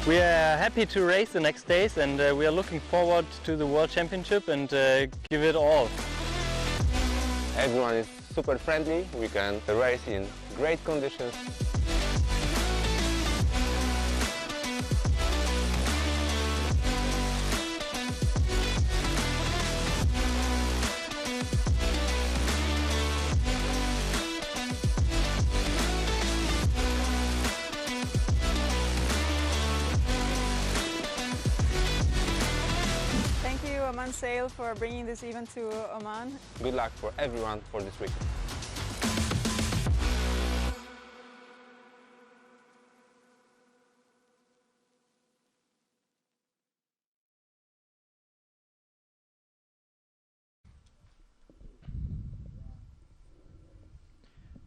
We are happy to race the next days, and we are looking forward to the World Championship and give it all. Everyone is super friendly. We can race in great conditions. Thank you, Oman Sail, for bringing this event to Oman. Good luck for everyone for this week.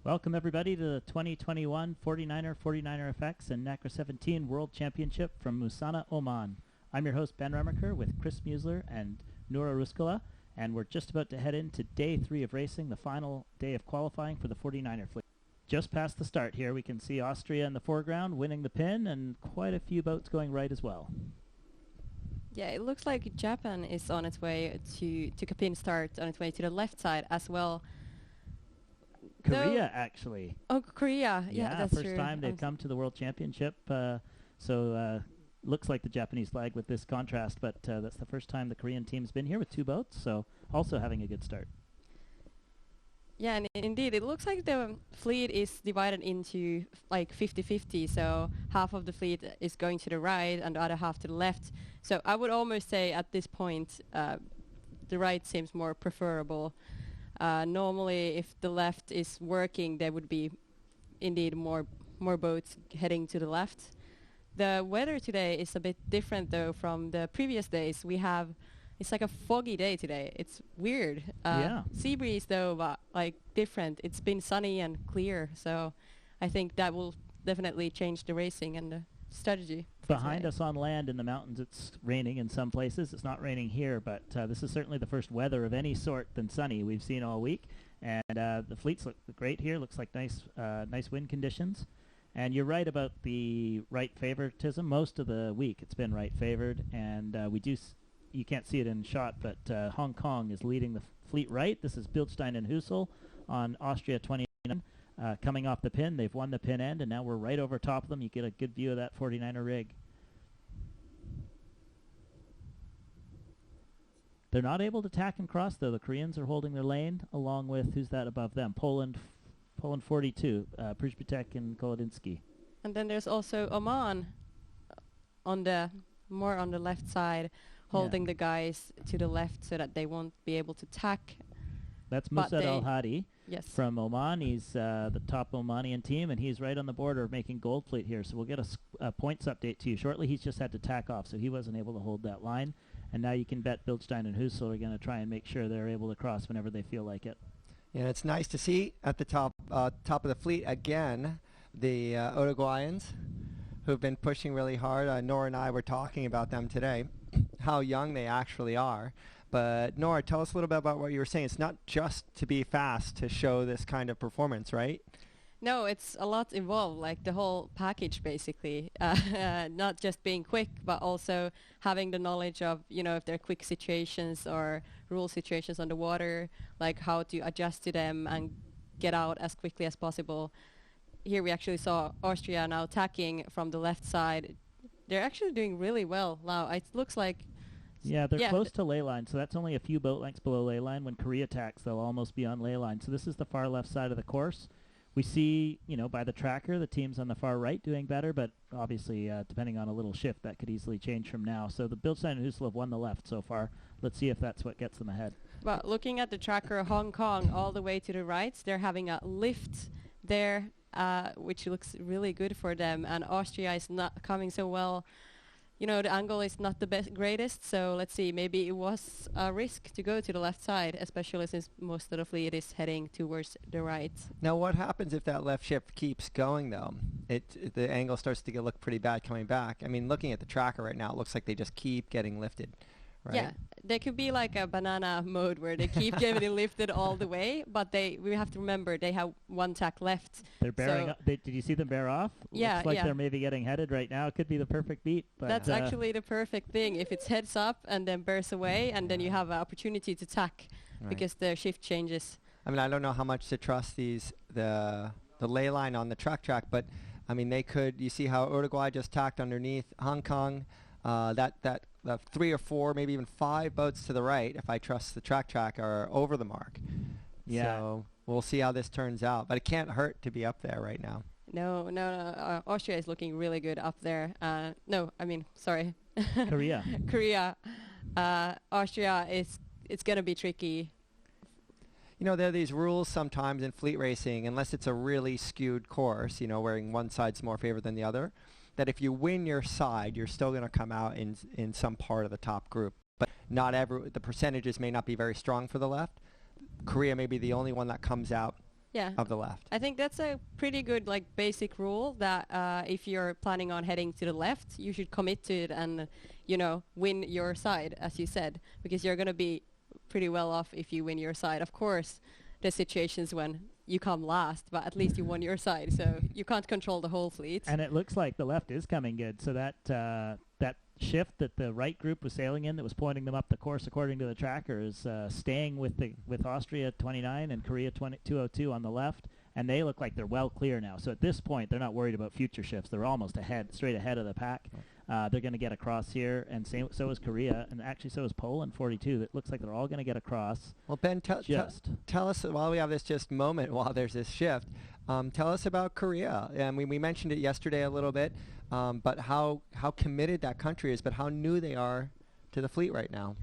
Welcome everybody to the 2021 49er FX and Nacra 17 World Championship from Mussanah, Oman. I'm your host Ben Remacher with Chris Musler and Noura Ruskala, and we're just about to head into day 3 of racing, the final day of qualifying for the 49er fleet. Just past the start here, we can see Austria in the foreground winning the pin, and quite a few boats going right as well. Yeah, it looks like Japan is on its way to took a pin start on its way to the left side as well. Korea, actually. Oh, Korea. Yeah, that's first true. time they've come to the World Championship. Looks like the Japanese flag with this contrast, but that's the first time the Korean team's been here with 2 boats, so also having a good start. Yeah, and indeed, it looks like the fleet is divided into like 50-50, so half of the fleet is going to the right and the other half to the left. So I would almost say at this point, the right seems more preferable. Normally, if the left is working, there would be indeed more boats heading to the left. The weather today is a bit different, though, from the previous days. It's like a foggy day today. It's weird. Sea breeze, though, but like different. It's been sunny and clear, so I think that will definitely change the racing and the strategy. Behind us on land in the mountains, it's raining in some places. It's not raining here, but this is certainly the first weather of any sort than sunny we've seen all week. And the fleets look great here. Looks like nice wind conditions. And you're right about the right favoritism. Most of the week it's been right favored, and you can't see it in shot, but Hong Kong is leading the fleet right. This is Bilstein and Husel on Austria 29. Coming off the pin, they've won the pin end, and now we're right over top of them. You get a good view of that 49er rig. They're not able to tack and cross, though. The Koreans are holding their lane, along with, who's that above them? Poland 42, Przbytek and Kolodinsky. And then there's also Oman more on the left side, holding the guys to the left so that they won't be able to tack. That's Musa Al-Hadi. Yes. From Oman. He's the top Omanian team, and he's right on the border of making gold plate here. So we'll get a points update to you shortly. He's just had to tack off, so he wasn't able to hold that line. And now you can bet Bilstein and Husel are going to try and make sure they're able to cross whenever they feel like it. Yeah, it's nice to see at the top of the fleet again the Uruguayans who've been pushing really hard. Nora and I were talking about them today, how young they actually are. But Nora, tell us a little bit about what you were saying. It's not just to be fast to show this kind of performance, right? No, it's a lot involved, like the whole package, basically. Not just being quick, but also having the knowledge of, if there are quick situations or rule situations on the water, like how to adjust to them and get out as quickly as possible. Here we actually saw Austria now tacking from the left side. They're actually doing really well now. It looks like... Yeah, they're close to ley line, so that's only a few boat lengths below ley line. When Korea tacks, they'll almost be on ley line. So this is the far left side of the course. We see, by the tracker, the teams on the far right doing better, but obviously, depending on a little shift, that could easily change from now. So the Bilstein and Husel have won the left so far. Let's see if that's what gets them ahead. Well, looking at the tracker, Hong Kong all the way to the right, they're having a lift there, which looks really good for them. And Austria is not coming so well. The angle is not the greatest, so let's see. Maybe it was a risk to go to the left side, especially since most of the fleet is heading towards the right. Now, what happens if that left shift keeps going, though? The angle starts to look pretty bad coming back. I mean, looking at the tracker right now, it looks like they just keep getting lifted, right? Yeah, there could be like a banana mode where they keep getting lifted all the way, but we have to remember they have one tack left. They're bearing So up. Did you see them bear off? Yeah, Looks like yeah. they're maybe getting headed right now. It could be the perfect beat. But that's actually the perfect thing. If it's heads up and then bears away, and then you have an opportunity to tack Right. because the shift changes. I mean, I don't know how much to trust the ley line on the track, but I mean, they could. You see how Uruguay just tacked underneath Hong Kong. That 3 or 4, maybe even 5 boats to the right, if I trust the track, are over the mark. Yeah. So we'll see how this turns out. But it can't hurt to be up there right now. No. Austria is looking really good up there. Sorry. Korea. Korea. Austria it's going to be tricky. You know, there are these rules sometimes in fleet racing, unless it's a really skewed course, you know, wherein one side's more favored than the other, that if you win your side, you're still going to come out in some part of the top group. But not the percentages may not be very strong for the left. Korea may be the only one that comes out of the left. I think that's a pretty good basic rule that if you're planning on heading to the left, you should commit to it and, win your side, as you said, because you're going to be pretty well off if you win your side. Of course, there's situations when you come last, but at least you won your side, so you can't control the whole fleet. And it looks like the left is coming good, so that that shift that the right group was sailing in that was pointing them up the course according to the tracker is staying with Austria 29 and Korea 202 on the left, and they look like they're well clear now. So at this point, they're not worried about future shifts. They're almost straight ahead of the pack. They're going to get across here, and so is Korea, and actually so is Poland 42. It looks like they're all going to get across. Well, Ben, tell us, while we have this just moment, while there's this shift, tell us about Korea. I mean, we mentioned it yesterday a little bit, but how committed that country is, but how new they are to the fleet right now.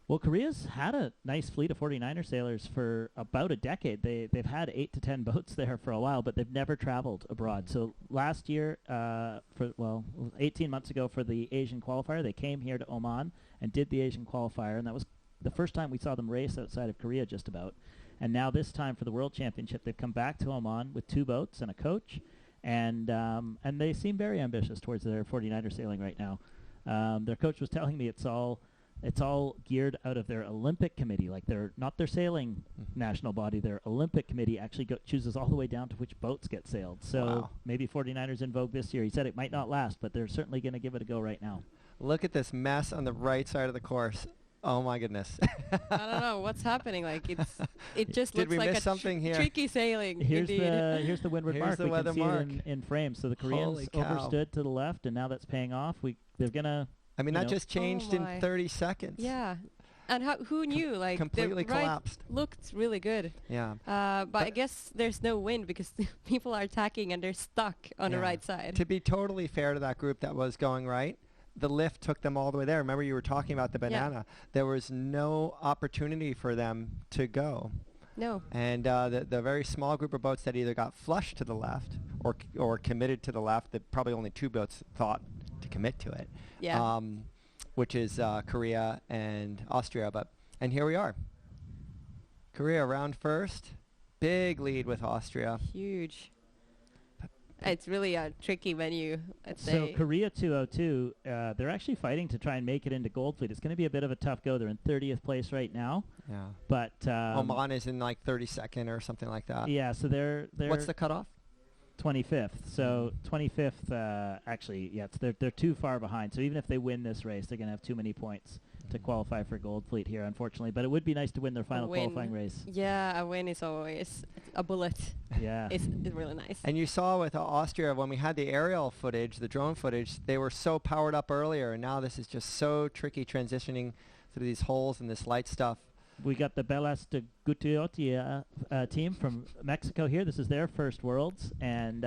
Well, Korea's had a nice fleet of 49er sailors for about a decade. They've had 8 to 10 boats there for a while, but they've never traveled abroad. So last year, 18 months ago for the Asian qualifier, they came here to Oman and did the Asian qualifier, and that was the first time we saw them race outside of Korea just about. And now this time for the World Championship, they've come back to Oman with 2 boats and a coach, and they seem very ambitious towards their 49er sailing right now. Their coach was telling me it's all geared out of their Olympic committee, like they're not their sailing national body. Their Olympic committee actually chooses all the way down to which boats get sailed. So maybe 49ers in vogue this year. He said it might not last, but they're certainly going to give it a go right now. Look at this mess on the right side of the course. Oh my goodness. I don't know what's happening. It just Did looks we like miss a something here? tricky sailing. Here's indeed. here's the windward Here's mark. the We weather can see mark. it in frame. So the Koreans Holy cow. overstood to the left, and now that's paying off. They're gonna. I mean, that just changed in my. 30 seconds. Yeah. And who knew? Completely the right collapsed. looked really good. Yeah. But I guess there's no wind because people are tacking and they're stuck on the right side. To be totally fair to that group that was going right, the lift took them all the way there. Remember, you were talking about the banana. There was no opportunity for them to go. No. And the very small group of boats that either got flushed to the left or committed to the left, that probably only 2 boats thought to commit to it. Yeah. Which is Korea and Austria. And here we are. Korea round first. Big lead with Austria. Huge. It's really a tricky venue, I'd say. So Korea 202, they're actually fighting to try and make it into Gold Fleet. It's going to be a bit of a tough go. They're in 30th place right now. Yeah. But Oman is in 32nd or something like that. Yeah, so they're What's the cutoff? 25th. So 25th, they're too far behind. So even if they win this race, they're going to have too many points to qualify for Gold Fleet here, unfortunately. But it would be nice to win their final qualifying race. Yeah, a win is always a bullet. Yeah. It's really nice. And you saw with Austria, when we had the aerial footage, the drone footage, they were so powered up earlier, and now this is just so tricky transitioning through these holes and this light stuff. We got the Belas de Gutierrez team from Mexico here. This is their first Worlds, and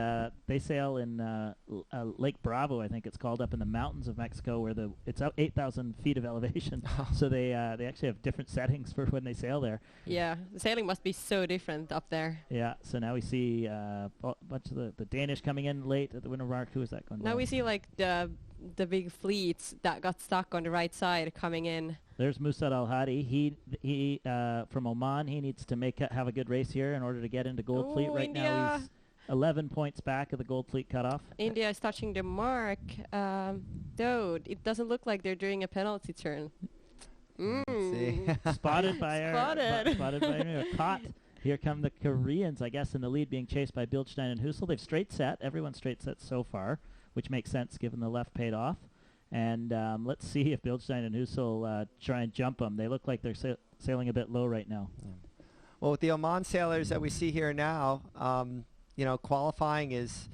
they sail in Lake Bravo, I think it's called, up in the mountains of Mexico, where it's out 8,000 feet of elevation. So they actually have different settings for when they sail there. Yeah, the sailing must be so different up there. Yeah, so now we see a bunch of the Danish coming in late at the winter mark. Who is that going? Now we see the big fleets that got stuck on the right side coming in. There's Musad Al-Hadi. He from Oman. He needs to have a good race here in order to get into Gold Fleet. Right India. now he's 11 points back of the Gold Fleet cutoff. India is touching the mark, though it doesn't look like they're doing a penalty turn. Let's see. Spotted by Spotted. caught. Here come the Koreans, I guess, in the lead, being chased by Bildstein and Husel. They've straight set. Everyone's straight set so far, which makes sense given the left paid off. And let's see if Bildstein and Husel try and jump them. They look like they're sailing a bit low right now. Yeah. Well, with the Oman sailors that we see here now, qualifying is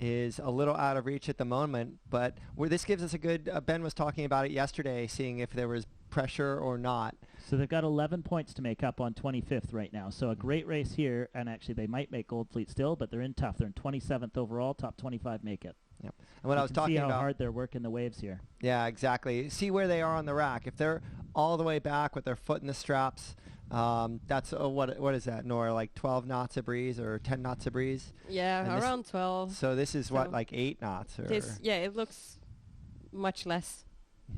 a little out of reach at the moment. But this gives us a good, Ben was talking about it yesterday, seeing if there was pressure or not. So they've got 11 points to make up on 25th right now. So a great race here, and actually they might make Gold Fleet still, but they're in tough. They're in 27th overall, top 25 make it. Yep. And what I was talking about, see how hard they're working the waves here. Yeah, exactly. See where they are on the rack. If they're all the way back with their foot in the straps, that's what is that, Nora? Like 12 knots of breeze or 10 knots of breeze? Yeah, around 12. So this is what, like 8 knots? Or Yeah, it looks much less.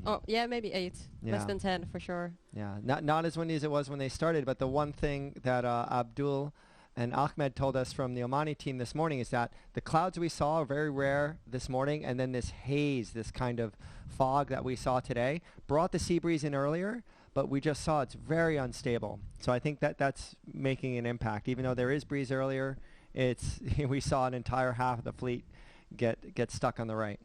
Oh, yeah, maybe 8. Yeah. Less than 10 for sure. Yeah, not as windy as it was when they started, but the one thing that Abdul and Ahmed told us from the Omani team this morning is that the clouds we saw are very rare this morning, and then this haze, this kind of fog that we saw today, brought the sea breeze in earlier, but we just saw it's very unstable. So I think that's making an impact. Even though there is breeze earlier, we saw an entire half of the fleet get stuck on the right.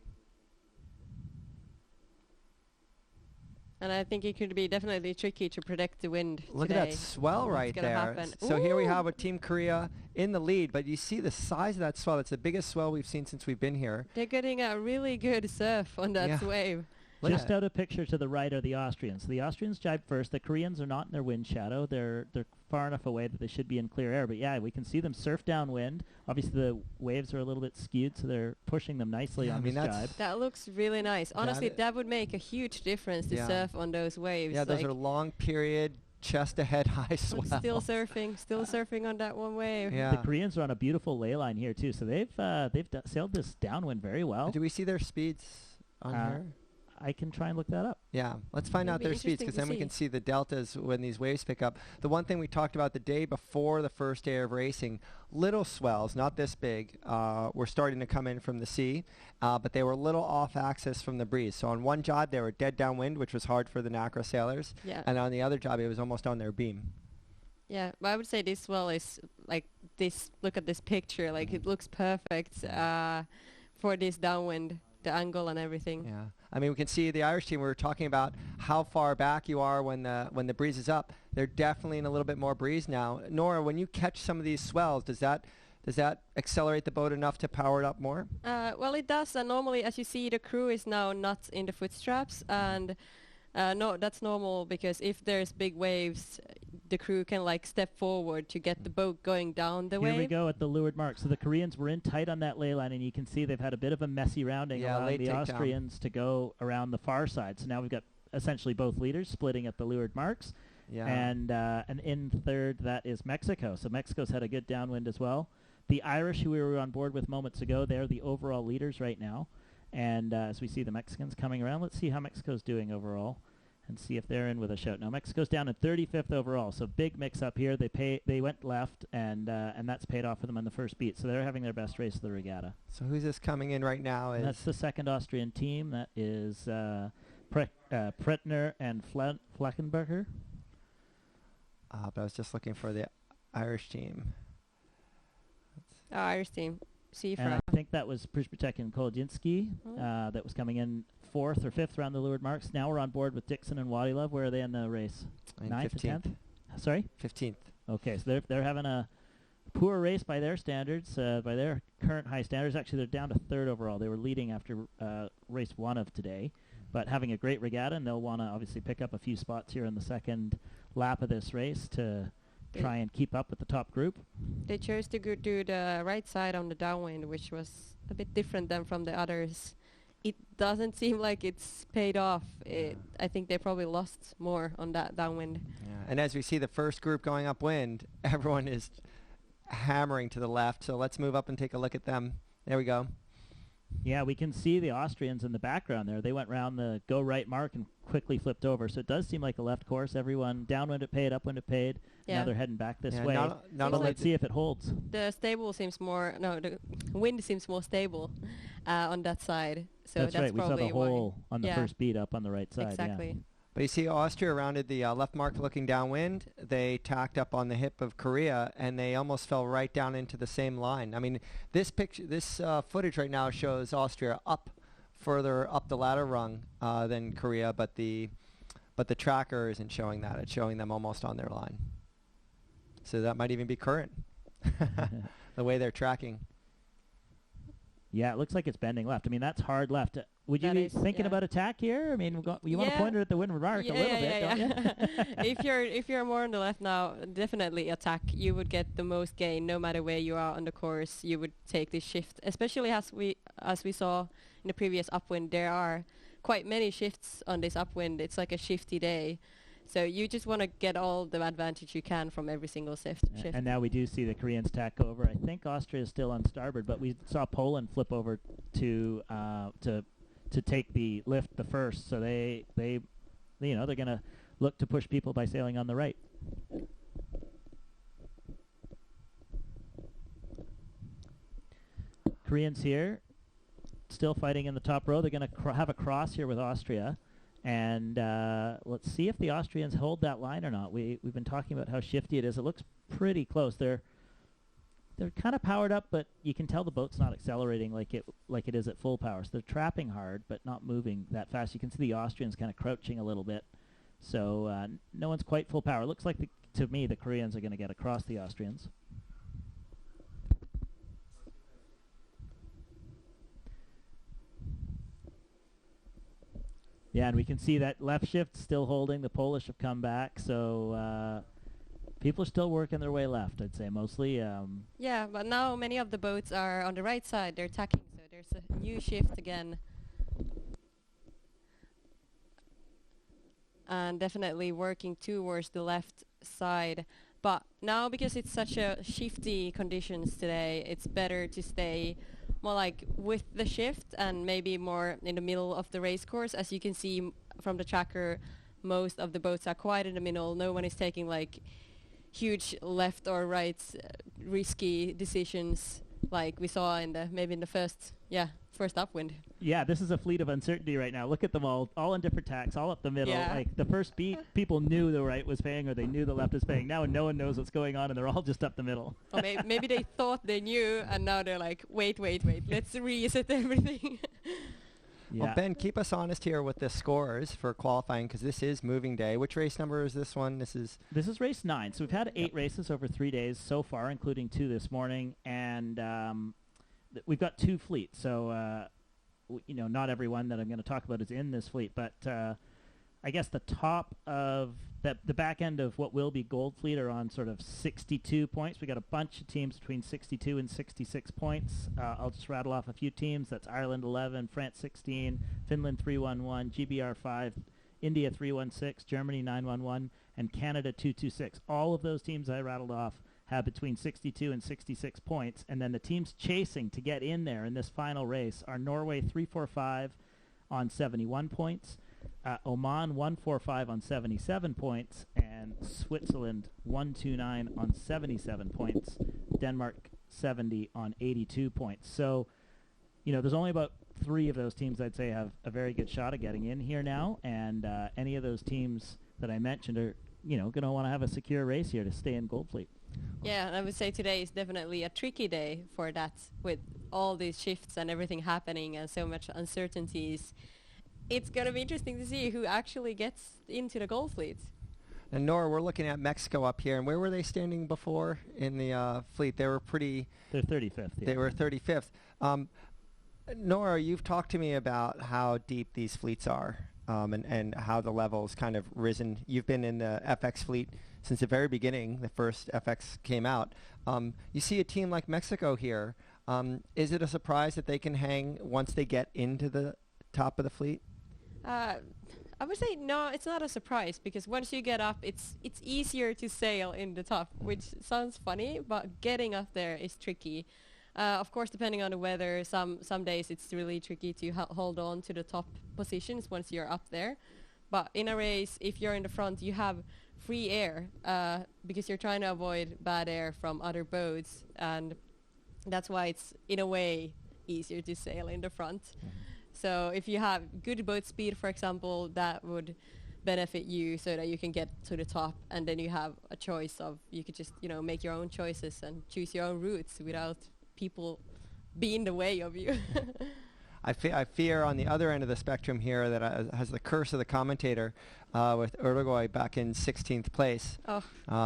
And I think it could be definitely tricky to predict the wind Look today. at that swell right there. Happen. So here we have a Team Korea in the lead, but you see the size of that swell. It's the biggest swell we've seen since we've been here. They're getting a really good surf on that wave. Just out of picture to the right are the Austrians. The Austrians jibe first. The Koreans are not in their wind shadow. They're far enough away that they should be in clear air. But yeah, we can see them surf downwind. Obviously, the waves are a little bit skewed, so they're pushing them nicely on this jibe. That looks really nice. Honestly, that would make a huge difference to surf on those waves. Yeah, those are long period, chest ahead high swells. Still surfing on that one wave. Yeah. The Koreans are on a beautiful ley line here too, so they've sailed this downwind very well. Do we see their speeds on here? I can try and look that up. Yeah, let's find out their speeds, because then we can see the deltas when these waves pick up. The one thing we talked about the day before the first day of racing, little swells, not this big, were starting to come in from the sea, but they were a little off axis from the breeze. So on one jibe, they were dead downwind, which was hard for the Nacra sailors. Yeah. And on the other jibe, it was almost on their beam. Yeah, but I would say this swell is like this. Look at this picture. Like it looks perfect for this downwind. The angle and everything. Yeah, I mean, we can see the Irish team. We were talking about how far back you are when the breeze is up. They're definitely in a little bit more breeze now. Nora, when you catch some of these swells, does that accelerate the boat enough to power it up more? Well, it does. And normally, as you see, the crew is now not in the foot straps, and no, that's normal because if there's big waves, the crew can like step forward to get the boat going down the wave. Here we go at the leeward mark. So the Koreans were in tight on that ley line, and you can see they've had a bit of a messy rounding, allowing the Austrians to go around the far side. So now we've got essentially both leaders splitting at the leeward marks. Yeah. And in third, that is Mexico. So Mexico's had a good downwind as well. The Irish, who we were on board with moments ago, they're the overall leaders right now. And as we see the Mexicans coming around, let's see how Mexico's doing overall and see if they're in with a shout. Now Mexico's down at 35th overall, so big mix up here. They went left, and that's paid off for them on the first beat. So they're having their best race of the regatta. So who's this coming in right now? That's the second Austrian team. That is Pretner and Fleckenberger. But I was just looking for the Irish team. Irish team. And I think that was Przybytek and Kolodzinski that was coming in 4th or 5th around the leeward marks. Now we're on board with Dixon and Wadilov. Where are they in the race? 9th or 10th? Sorry? 15th. Okay, so they're having a poor race by their standards, by their current high standards. Actually, they're down to 3rd overall. They were leading after race 1 of today, but having a great regatta, and they'll want to obviously pick up a few spots here in the second lap of this race to try and keep up with the top group. They chose to do the right side on the downwind, which was a bit different than from the others. It doesn't seem like it's paid off. I think they probably lost more on that downwind. Yeah. And as we see the first group going upwind, everyone is hammering to the left. So let's move up and take a look at them. There we go. Yeah, we can see the Austrians in the background there. They went round the go right mark and quickly flipped over. So it does seem like a left course. Everyone downwind it paid, upwind it paid. Yeah. Now they're heading back this way. Let's see if it holds. The wind seems more stable on that side. So that's right. We saw the hole on the first beat up on the right side. Exactly. But you see Austria rounded the left mark looking downwind. They tacked up on the hip of Korea, and they almost fell right down into the same line. I mean, this footage right now shows Austria further up the ladder rung than Korea, but the tracker isn't showing that. It's showing them almost on their line. So that might even be current, the way they're tracking. Yeah, it looks like it's bending left. I mean, that's hard left. Would you That be is, thinking yeah. about attack here? I mean, you want to point it at the windward mark a little bit, don't you? If you're more on the left now, definitely attack. You would get the most gain no matter where you are on the course. You would take this shift, especially as we saw in the previous upwind. There are quite many shifts on this upwind. It's like a shifty day. So you just want to get all the advantage you can from every single shift. And now we do see the Koreans tack over. I think Austria is still on starboard, but we saw Poland flip over to take the lift the first. So they're going to look to push people by sailing on the right. Koreans here, still fighting in the top row. They're going to have a cross here with Austria. And let's see if the Austrians hold that line or not. We've been talking about how shifty it is. It looks pretty close. They're kind of powered up, but you can tell the boat's not accelerating like it is at full power. So they're trapping hard, but not moving that fast. You can see the Austrians kind of crouching a little bit. So no one's quite full power. It looks like, to me, the Koreans are going to get across the Austrians. Yeah, and we can see that left shift still holding. The Polish have come back, so people are still working their way left, I'd say, mostly. Yeah, but now many of the boats are on the right side. They're tacking, so there's a new shift again. And definitely working towards the left side. But now, because it's such a shifty conditions today, it's better to stay more like with the shift and maybe more in the middle of the race course. As you can see from the tracker, most of the boats are quite in the middle. No one is taking like huge left or right risky decisions like we saw in the first upwind. Yeah, this is a fleet of uncertainty right now. Look at them all in different tacks, all up the middle. Yeah. Like the first beat, people knew the right was paying or they knew the left was paying. Now no one knows what's going on and they're all just up the middle. Or maybe they thought they knew and now they're like, wait, let's reset everything. Yeah. Well, Ben, keep us honest here with the scores for qualifying because this is moving day. Which race number is this one? This is race 9. So we've had 8 races over 3 days so far, including 2 this morning, and we've got 2 fleets. So not everyone that I'm going to talk about is in this fleet, but I guess the top of the back end of what will be Gold Fleet are on sort of 62 points. We got a bunch of teams between 62 and 66 points. I'll just rattle off a few teams. That's Ireland 11, France 16, Finland 311, GBR 5, India 316, Germany 911, and Canada 226. All of those teams I rattled off have between 62 and 66 points, and then the teams chasing to get in there in this final race are Norway 345 on 71 points, Oman 145 on 77 points, and Switzerland 129 on 77 points, Denmark 70 on 82 points. So, there's only about 3 of those teams I'd say have a very good shot at getting in here now, and any of those teams that I mentioned are, going to want to have a secure race here to stay in Gold Fleet. Yeah, and I would say today is definitely a tricky day for that with all these shifts and everything happening and so much uncertainties. It's going to be interesting to see who actually gets into the Gold Fleet. And Nora, we're looking at Mexico up here, and where were they standing before in the fleet? They were pretty... They're 35th. Yeah. They were 35th. Nora, you've talked to me about how deep these fleets are and how the level's kind of risen. You've been in the FX fleet since the very beginning, the first FX came out. You see a team like Mexico here. Is it a surprise that they can hang once they get into the top of the fleet? I would say no, it's not a surprise because once you get up, it's easier to sail in the top, which sounds funny, but getting up there is tricky. Of course, depending on the weather, some days it's really tricky to hold on to the top positions once you're up there. But in a race, if you're in the front, you have free air because you're trying to avoid bad air from other boats, and that's why it's in a way easier to sail in the front. So if you have good boat speed, for example, that would benefit you so that you can get to the top, and then you have a choice of, you could just, make your own choices and choose your own routes without people being in the way of you. I fear on the other end of the spectrum here that has the curse of the commentator with Uruguay back in 16th place. Oh.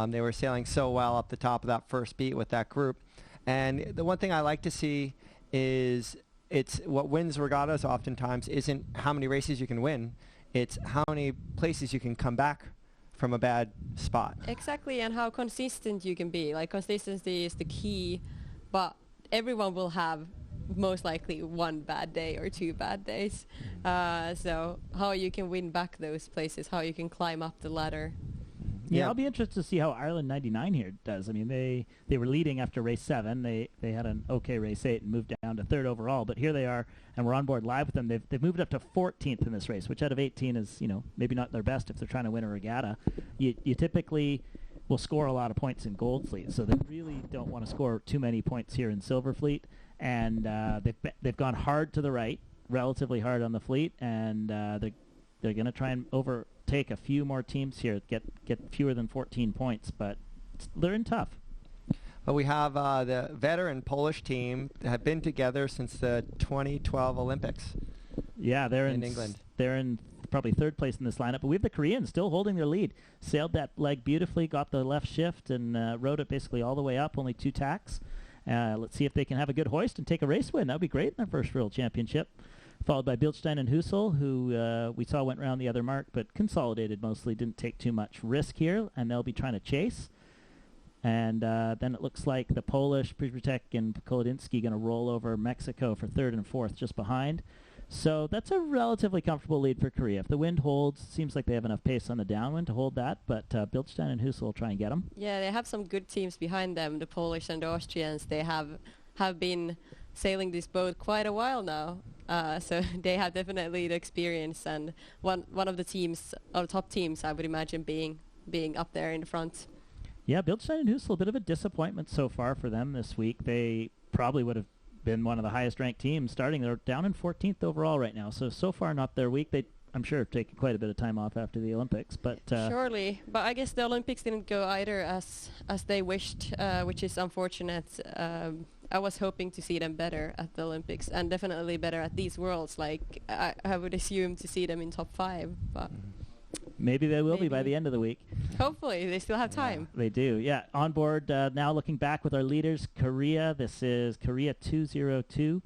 They were sailing so well up the top of that first beat with that group. And the one thing I like to see is it's what wins regattas oftentimes isn't how many races you can win. It's how many places you can come back from a bad spot. Exactly, and how consistent you can be. Like, consistency is the key, but everyone will have most likely one bad day or two bad days. So how you can win back those places, how you can climb up the ladder. Yeah, I'll be interested to see how Ireland 99 here does. I mean, they were leading after race 7. They had an okay race 8 and moved down to 3rd overall. But here they are, and we're on board live with them. They've moved up to 14th in this race, which out of 18 is, maybe not their best if they're trying to win a regatta. You typically will score a lot of points in Gold Fleet, so they really don't want to score too many points here in Silver Fleet. And they've gone hard to the right, relatively hard on the fleet, and they're going to try and overtake a few more teams here, get fewer than 14 points, but they're in tough. But we have the veteran Polish team that have been together since the 2012 Olympics. Yeah, they're in England. They're in probably 3rd place in this lineup, but we have the Koreans still holding their lead. Sailed that leg beautifully, got the left shift, and rode it basically all the way up, only 2 tacks. Let's see if they can have a good hoist and take a race win. That would be great in their first World Championship. Followed by Bilstein and Husel, who we saw went around the other mark, but consolidated mostly, didn't take too much risk here, and they'll be trying to chase. And then it looks like the Polish, Przybytek and Kolodinsky going to roll over Mexico for 3rd and 4th just behind. So that's a relatively comfortable lead for Korea. If the wind holds, seems like they have enough pace on the downwind to hold that, but Bilstein and Husel will try and get them. Yeah, they have some good teams behind them, the Polish and the Austrians. They have been sailing this boat quite a while now, so they have definitely the experience, and one of the teams, or top teams, I would imagine being up there in the front. Yeah, Bilstein and Husel, a bit of a disappointment so far for them this week. They probably would have been one of the highest ranked teams starting. They're down in 14th overall right now, so far not their week. They, I'm sure, have taken quite a bit of time off after the Olympics, but surely, but I guess the Olympics didn't go either as they wished, which is unfortunate. I was hoping to see them better at the Olympics, and definitely better at these Worlds. Like, I would assume to see them in top 5, but maybe they will be by the end of the week. Hopefully, they still have time. They do, yeah. On board now, looking back with our leaders, Korea. This is Korea 202.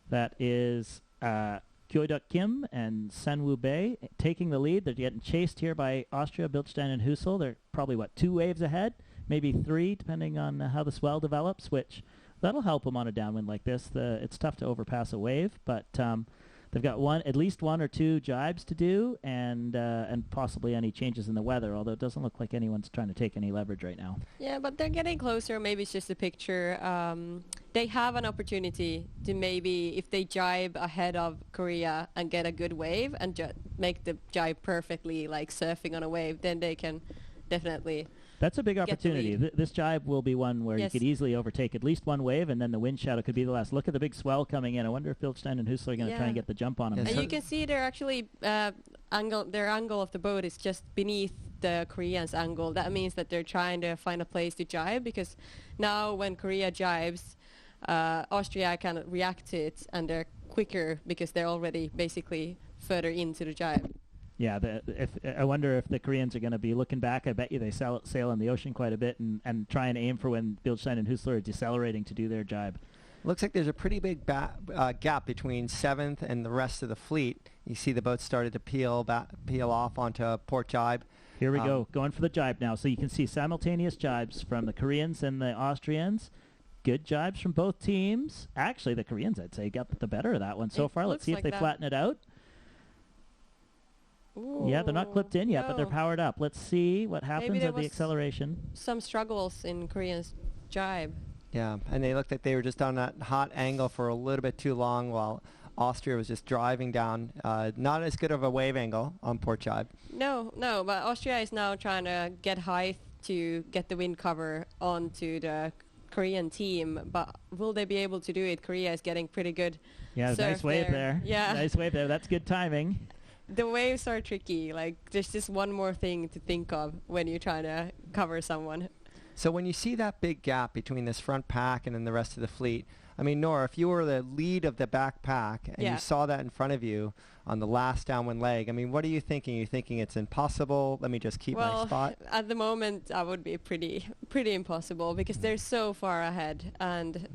That is Kyoiduk Kim and Sanwoo Bae taking the lead. They're getting chased here by Austria, Bilstein and Husel. They're probably, 2 waves ahead? Maybe 3, depending on how the swell develops, which that'll help them on a downwind like this. It's tough to overpass a wave, but they've got at least 1 or 2 jibes to do, and possibly any changes in the weather, although it doesn't look like anyone's trying to take any leverage right now. Yeah, but they're getting closer. Maybe it's just a picture. They have an opportunity to maybe, if they jibe ahead of Korea and get a good wave and make the jibe perfectly, like surfing on a wave, then they can definitely... That's a big opportunity. This jibe will be one where you could easily overtake at least 1 wave, and then the wind shadow could be the last. Look at the big swell coming in. I wonder if Bilstein and Husel are going to try and get the jump on them. And you can see they're actually their angle of the boat is just beneath the Koreans' angle. That means that they're trying to find a place to jibe, because now when Korea jibes, Austria can react to it, and they're quicker because they're already basically further into the jibe. Yeah, I wonder if the Koreans are going to be looking back. I bet you they sail in the ocean quite a bit and try and aim for when Bilstein and Husel are decelerating to do their jibe. Looks like there's a pretty big gap between 7th and the rest of the fleet. You see the boat started to peel off onto port jibe. Here we go, going for the jibe now. So you can see simultaneous jibes from the Koreans and the Austrians. Good jibes from both teams. Actually, the Koreans, I'd say, got the better of that one so far. Let's see if they flatten it out. Ooh, yeah, they're not clipped in yet, but they're powered up. Let's see what happens at the acceleration. Some struggles in Korean's jibe. Yeah, and they looked like they were just on that hot angle for a little bit too long while Austria was just driving down. Not as good of a wave angle on port jibe. No, but Austria is now trying to get height to get the wind cover onto the Korean team, but will they be able to do it? Korea is getting pretty good. Yeah, nice wave there. Yeah. Nice wave there. That's good timing. The waves are tricky. Like, there's just one more thing to think of when you're trying to cover someone. So when you see that big gap between this front pack and then the rest of the fleet, I mean, Nora, if you were the lead of the back pack and you saw that in front of you on the last downwind leg, I mean, what are you thinking? Are you thinking it's impossible? Let me just keep my spot? At the moment, I would be pretty impossible because they're so far ahead, and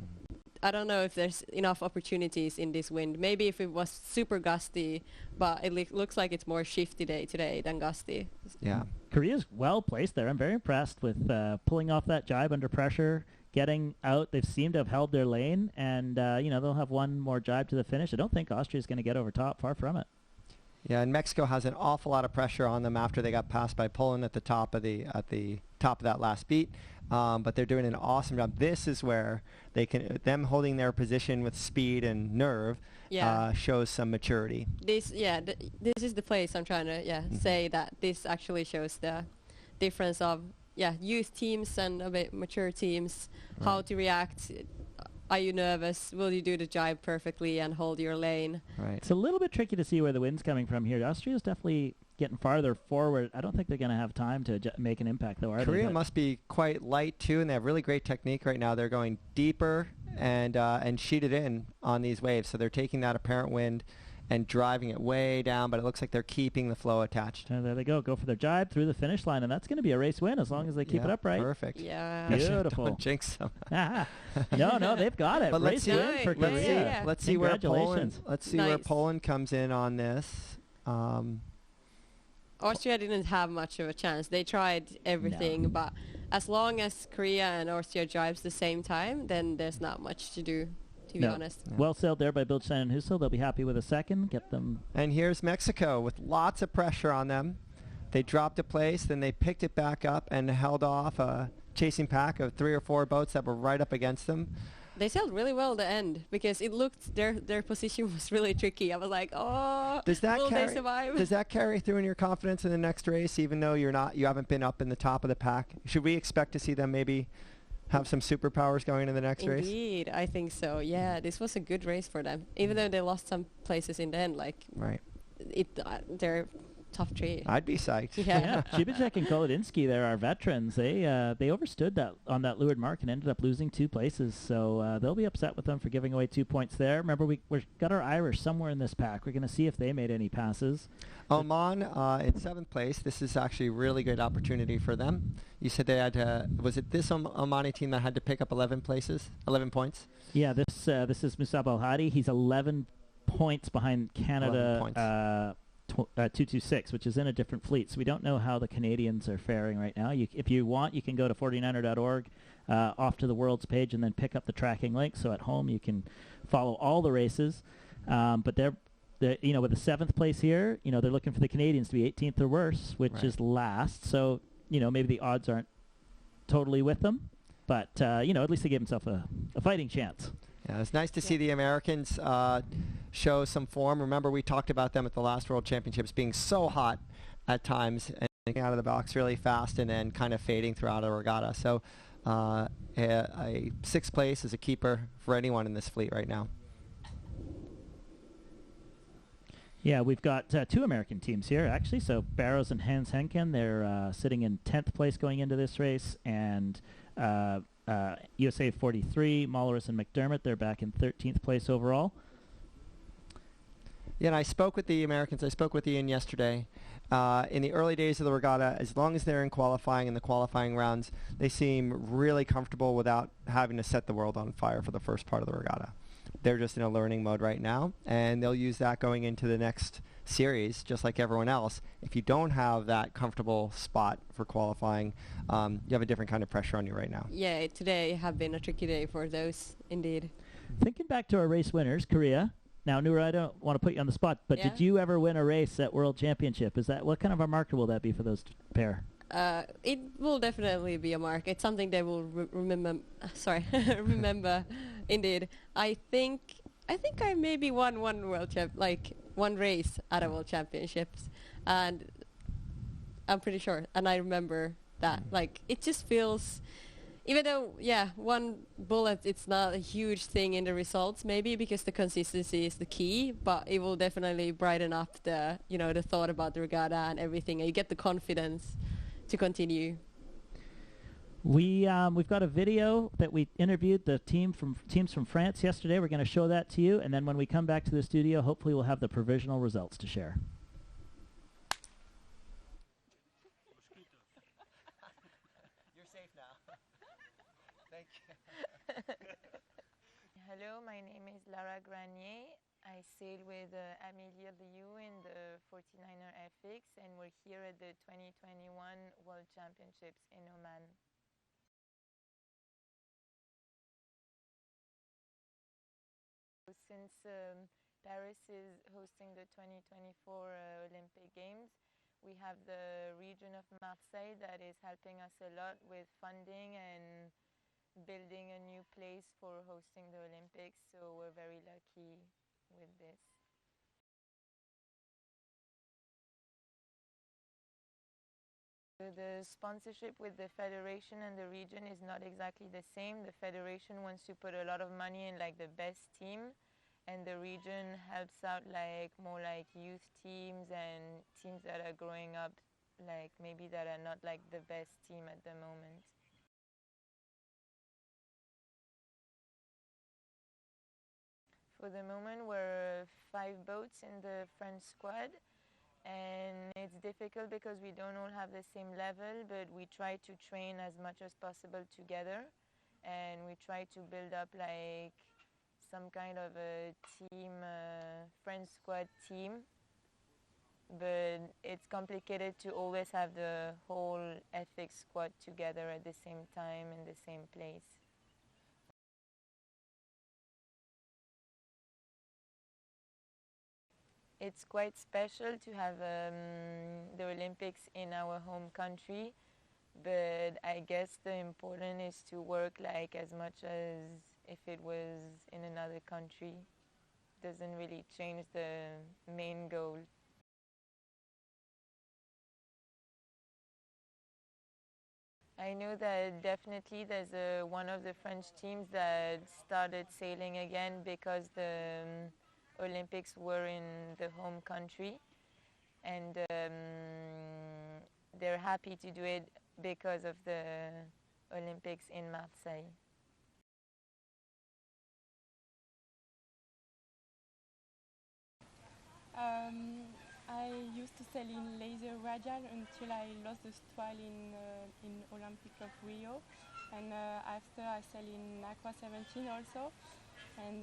I don't know if there's enough opportunities in this wind. Maybe if it was super gusty, but it looks like it's more shifty day today than gusty. Yeah. Korea's well placed there. I'm very impressed with pulling off that jibe under pressure, getting out. They've seemed to have held their lane, and they'll have one more jibe to the finish. I don't think Austria's going to get over top. Far from it. Yeah, and Mexico has an awful lot of pressure on them after they got passed by Poland at the top of that last beat. But they're doing an awesome job. This is where them holding their position with speed and nerve shows some maturity. This is the place I'm trying to say that this actually shows the difference of youth teams and a bit mature teams, how to react. Are you nervous? Will you do the jibe perfectly and hold your lane? Right. It's a little bit tricky to see where the wind's coming from here. Austria's definitely getting farther forward. I don't think they're going to have time to make an impact, though, are they? Korea must be quite light, too, and they have really great technique right now. They're going deeper and sheeted in on these waves. So they're taking that apparent wind and driving it way down, but it looks like they're keeping the flow attached. And there they go for their jibe through the finish line, and that's going to be a race win as long as they keep it upright. Perfect. Yeah. Beautiful. Don't jinx them. No, they've got it. But race win for Korea. Let's see where Congratulations. Poland comes in on this. Austria didn't have much of a chance. They tried everything, but as long as Korea and Austria jibes the same time, then there's not much to do, to be honest. Yeah. Well sailed there by Bilstein and Husel. They'll be happy with a second. Get them. And here's Mexico with lots of pressure on them. They dropped a place, then they picked it back up and held off a chasing pack of 3 or 4 boats that were right up against them. They sailed really well at the end because it looked their position was really tricky. I was like, will they survive? Does that carry through in your confidence in the next race, even though you haven't been up in the top of the pack? Should we expect to see them maybe have some superpowers going in the next race? Indeed, I think so. Yeah, this was a good race for them, even though they lost some places in the end. They're tough tree. I'd be psyched. Yeah. Cibicek and Kolodinsky, there are veterans. They overstood that on that leeward mark and ended up losing 2 places. So they'll be upset with them for giving away 2 points there. Remember, we've got our Irish somewhere in this pack. We're going to see if they made any passes. Oman in 7th place. This is actually a really good opportunity for them. You said they had to, was it this Omani team that had to pick up 11 points? Yeah, this is Musab Al-Hadi. He's 11 points behind Canada. 226, which is in a different fleet. So we don't know how the Canadians are faring right now. If you want, you can go to 49er.org off to the Worlds page and then pick up the tracking link. So at home you can follow all the races. But they're with the 7th place here, they're looking for the Canadians to be 18th or worse, which is last. So, maybe the odds aren't totally with them. But, at least they gave themselves a fighting chance. Yeah, it's nice to see the Americans show some form. Remember, we talked about them at the last World Championships being so hot at times and getting out of the box really fast and then kind of fading throughout a regatta. So a 6th place is a keeper for anyone in this fleet right now. Yeah, we've got 2 American teams here, actually. So Barrows and Hans Henken, they're sitting in 10th place going into this race. And USA 43, Mulleris and McDermott, they're back in 13th place overall. Yeah, and I spoke with the Americans. I spoke with Ian yesterday. In the early days of the regatta, as long as they're in qualifying in the qualifying rounds, they seem really comfortable without having to set the world on fire for the first part of the regatta. They're just in a learning mode right now, and they'll use that going into the next series, just like everyone else. If you don't have that comfortable spot for qualifying, you have a different kind of pressure on you right now. Yeah, today have been a tricky day for those, indeed. Thinking back to our race winners, Korea. Now, Nura, I don't want to put you on the spot, but did you ever win a race at World Championship? What kind of a marker will that be for those pair? It will definitely be a mark. It's something they will remember. Remember, indeed. I think I maybe won one one race at a World Championships, and I'm pretty sure. And I remember that. It just feels even though, yeah, one bullet, it's not a huge thing in the results, maybe because the consistency is the key, but it will definitely brighten up the, you know, the thought about the regatta and everything, and you get the confidence to continue. We've got a video that we interviewed the teams from France yesterday. We're going to show that to you, and then when we come back to the studio, hopefully we'll have the provisional results to share. You're safe now. Thank you. Hello, my name is Lara Granier. I sail with Amélie Liu in the 49er FX, and we're here at the 2021 World Championships in Oman. Since Paris is hosting the 2024 Olympic Games, we have the region of Marseille that is helping us a lot with funding and building a new place for hosting the Olympics, so we're very lucky with this. The sponsorship with the federation and the region is not exactly the same. The federation wants to put a lot of money in like the best team, and the region helps out like more like youth teams and teams that are growing up, like maybe that are not like the best team at the moment. For the moment, we're 5 boats in the French squad, and it's difficult because we don't all have the same level, but we try to train as much as possible together, and we try to build up like some kind of a team, French squad team, but it's complicated to always have the whole FX squad together at the same time in the same place. It's quite special to have the Olympics in our home country, but I guess the important is to work like as much as if it was in another country. Doesn't really change the main goal. I know that definitely there's one of the French teams that started sailing again because the Olympics were in the home country, and they're happy to do it because of the Olympics in Marseille. I used to sail in laser radial until I lost the straddle in Olympic of Rio, and after I sail in Nacra 17 also, and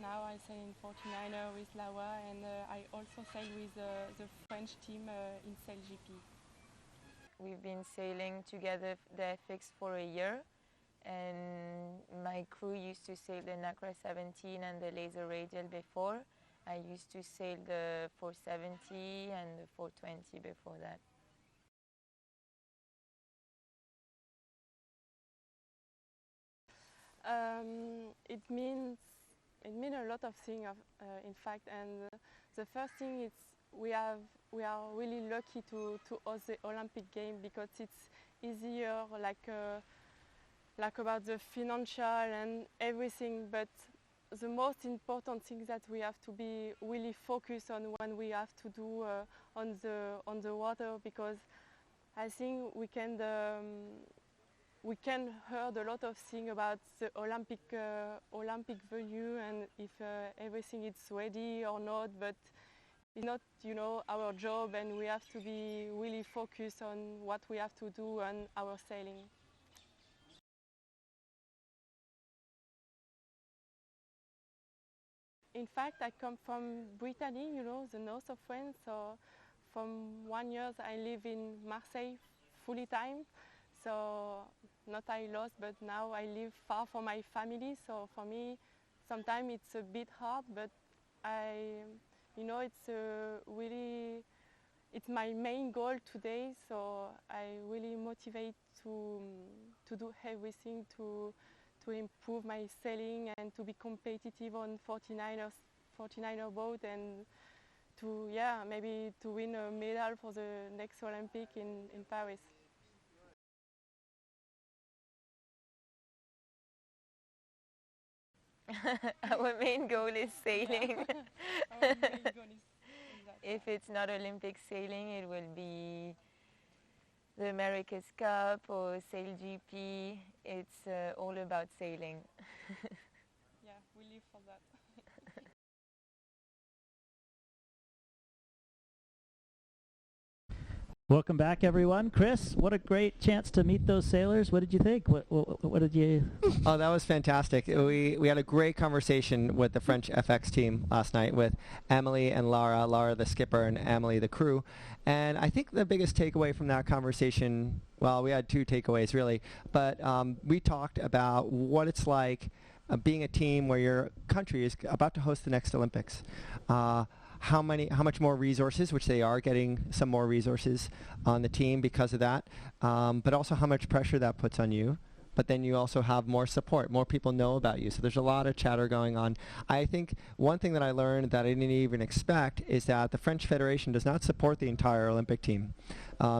now I sail in 49er with Lawa, and I also sail with the French team in Sail GP. We've been sailing together the FX for a year, and my crew used to sail the Nacra 17 and the laser radial before. I used to sail the 470 and the 420 before that. It means a lot of things, in fact. And the first thing is we are really lucky to host the Olympic game because it's easier, like about the financial and everything. But the most important thing that we have to be really focused on when we have to do on the water, because I think we can heard a lot of things about the Olympic venue and if everything is ready or not, but it's not, our job, and we have to be really focused on what we have to do on our sailing. In fact, I come from Brittany, the north of France. So from 1 year I live in Marseille fully time. So not I lost, but now I live far from my family. So for me, sometimes it's a bit hard, but it's my main goal today. So I really motivate to do everything to improve my sailing and to be competitive on 49er boat, and maybe to win a medal for the next Olympic in Paris. Our main goal is sailing. Our main goal is that. If it's not Olympic sailing, it will be the America's Cup or Sail GP. It's all about sailing. Yeah, we live for that. Welcome back, everyone. Chris, what a great chance to meet those sailors. What did you think? What did you... Oh, that was fantastic. We had a great conversation with the French FX team last night with Emily and Laura. Laura, the skipper, and Emily, the crew. And I think the biggest takeaway from that conversation, well, we had two takeaways, really. But we talked about what it's like being a team where your country is about to host the next Olympics. How much more resources, which they are getting some more resources on the team because of that, but also how much pressure that puts on you. But then you also have more support. More people know about you. So there's a lot of chatter going on. I think one thing that I learned that I didn't even expect is that the French Federation does not support the entire Olympic team.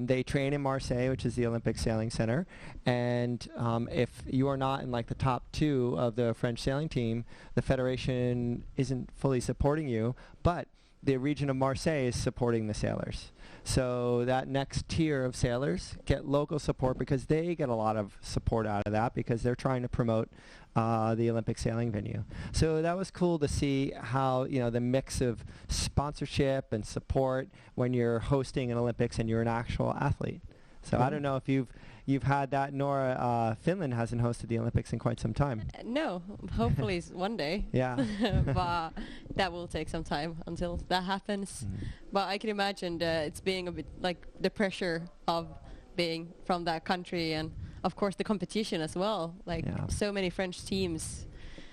They train in Marseille, which is the Olympic Sailing Center. And if you are not in like the top 2 of the French sailing team, the Federation isn't fully supporting you. But the region of Marseille is supporting the sailors. So that next tier of sailors get local support because they get a lot of support out of that because they're trying to promote the Olympic sailing venue. So that was cool to see how, you know, the mix of sponsorship and support when you're hosting an Olympics and you're an actual athlete. So I don't know if you've had that, nor Finland hasn't hosted the Olympics in quite some time. No, hopefully one day. Yeah. But that will take some time until that happens. But I can imagine it's being a bit like the pressure of being from that country and of course the competition as well. Like so many French teams.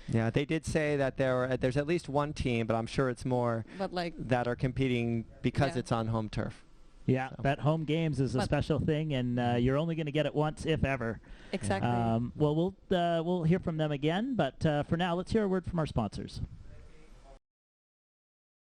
Yeah, they did say that there's at least one team, but I'm sure it's more but like that are competing because it's on home turf. Yeah, that home games is a special thing, and you're only going to get it once, if ever. Exactly. Well, we'll hear from them again, but for now, let's hear a word from our sponsors.